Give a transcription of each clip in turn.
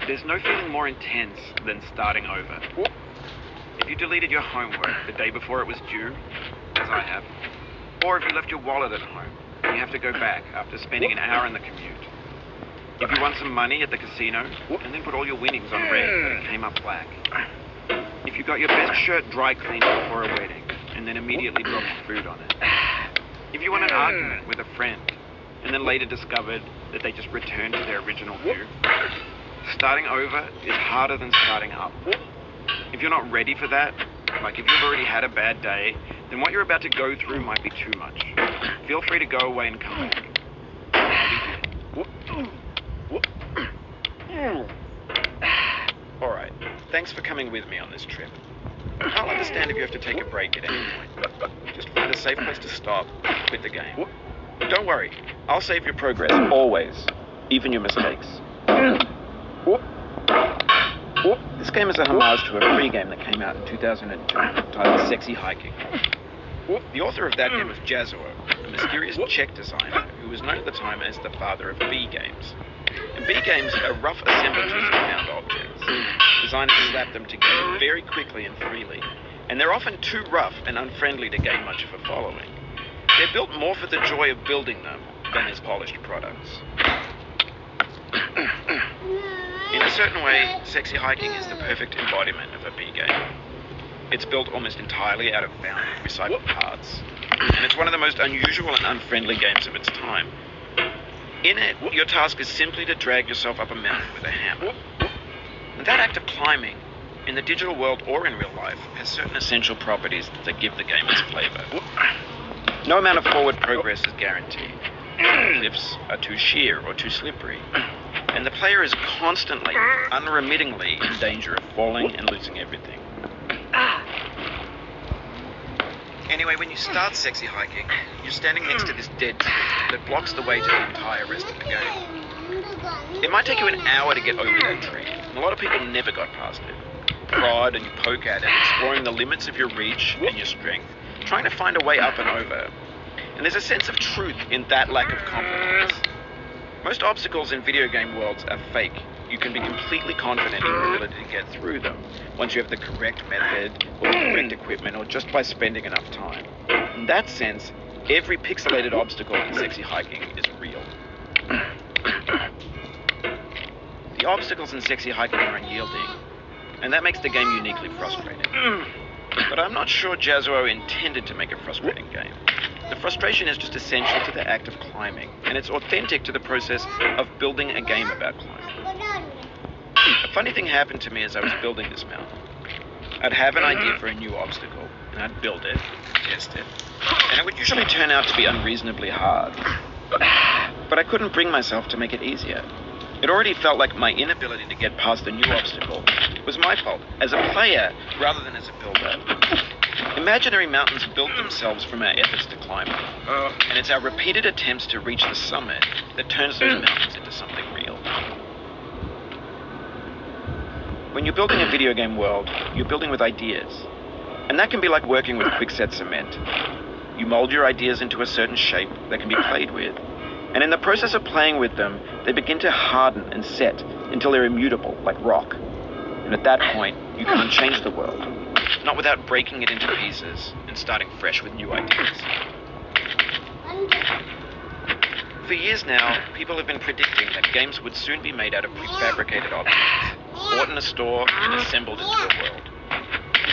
There's no feeling more intense than starting over. If you deleted your homework the day before it was due, as I have, or if you left your wallet at home and you have to go back after spending an hour in the commute. If you won some money at the casino and then put all your winnings on red but it came up black. If you got your best shirt dry cleaned before a wedding and then immediately dropped food on it. If you won an argument with a friend and then later discovered that they just returned to their original view. Starting over is harder than starting up. If you're not ready for that, like if you've already had a bad day, then what you're about to go through might be too much. Feel free to go away and come back. Alright, thanks for coming with me on this trip. I'll understand if you have to take a break at any point. Just find a safe place to stop and quit the game. Don't worry, I'll save your progress, always, even your mistakes. This game is a homage to a free game that came out in 2002 titled Sexy Hiking. The author of that game was Jazzuo, a mysterious Czech designer who was known at the time as the father of B games. And B games are rough assemblages of found objects. Designers slap them together very quickly and freely, and they're often too rough and unfriendly to gain much of a following. They're built more for the joy of building them than as polished products. In a certain way, Sexy Hiking is the perfect embodiment of a B game. It's built almost entirely out of found recycled parts, and it's one of the most unusual and unfriendly games of its time. In it, your task is simply to drag yourself up a mountain with a hammer. And that act of climbing, in the digital world or in real life, has certain essential properties that give the game its flavor. No amount of forward progress is guaranteed. Some cliffs are too sheer or too slippery, and the player is constantly, unremittingly in danger of falling and losing everything. Anyway, when you start Sexy Hiking, you're standing next to this dead tree that blocks the way to the entire rest of the game. It might take you an hour to get over that tree, and a lot of people never got past it. Prod and you poke at it, exploring the limits of your reach and your strength, trying to find a way up and over. And there's a sense of truth in that lack of confidence. Most obstacles in video game worlds are fake. You can be completely confident in your ability to get through them once you have the correct method or the correct equipment or just by spending enough time. In that sense, every pixelated obstacle in Sexy Hiking is real. The obstacles in Sexy Hiking are unyielding, and that makes the game uniquely frustrating. But I'm not sure Jazzuo intended to make a frustrating game. The frustration is just essential to the act of climbing, and it's authentic to the process of building a game about climbing. A funny thing happened to me as I was building this mountain. I'd have an idea for a new obstacle, and I'd build it, test it, and it would usually turn out to be unreasonably hard. But I couldn't bring myself to make it easier. It already felt like my inability to get past the new obstacle was my fault, as a player rather than as a builder. Imaginary mountains build themselves from our efforts to climb them, and it's our repeated attempts to reach the summit that turns those mountains into something real. When you're building a video game world, you're building with ideas, and that can be like working with quickset cement. You mold your ideas into a certain shape that can be played with, and in the process of playing with them, they begin to harden and set until they're immutable, like rock. And at that point, you can't change the world, not without breaking it into pieces and starting fresh with new ideas. For years now, people have been predicting that games would soon be made out of prefabricated objects, bought in a store and assembled into a world.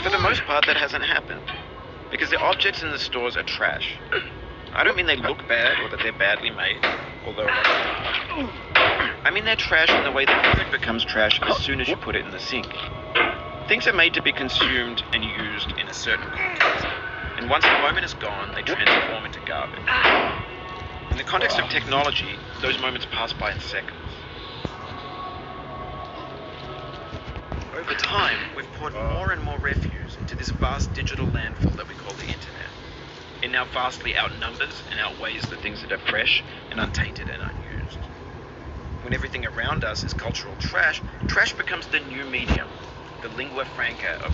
For the most part, that hasn't happened, because the objects in the stores are trash. I don't mean they look bad or that they're badly made, although I mean they're trash in the way that food becomes trash as soon as you put it in the sink. Things are made to be consumed and used in a certain context, and once the moment is gone, they transform into garbage. In the context of technology, those moments pass by in seconds. Over time, we've poured more and more refuse into this vast digital landfill that we call the internet. It now vastly outnumbers and outweighs the things that are fresh and untainted and unused. When everything around us is cultural trash, trash becomes the new medium, the lingua franca of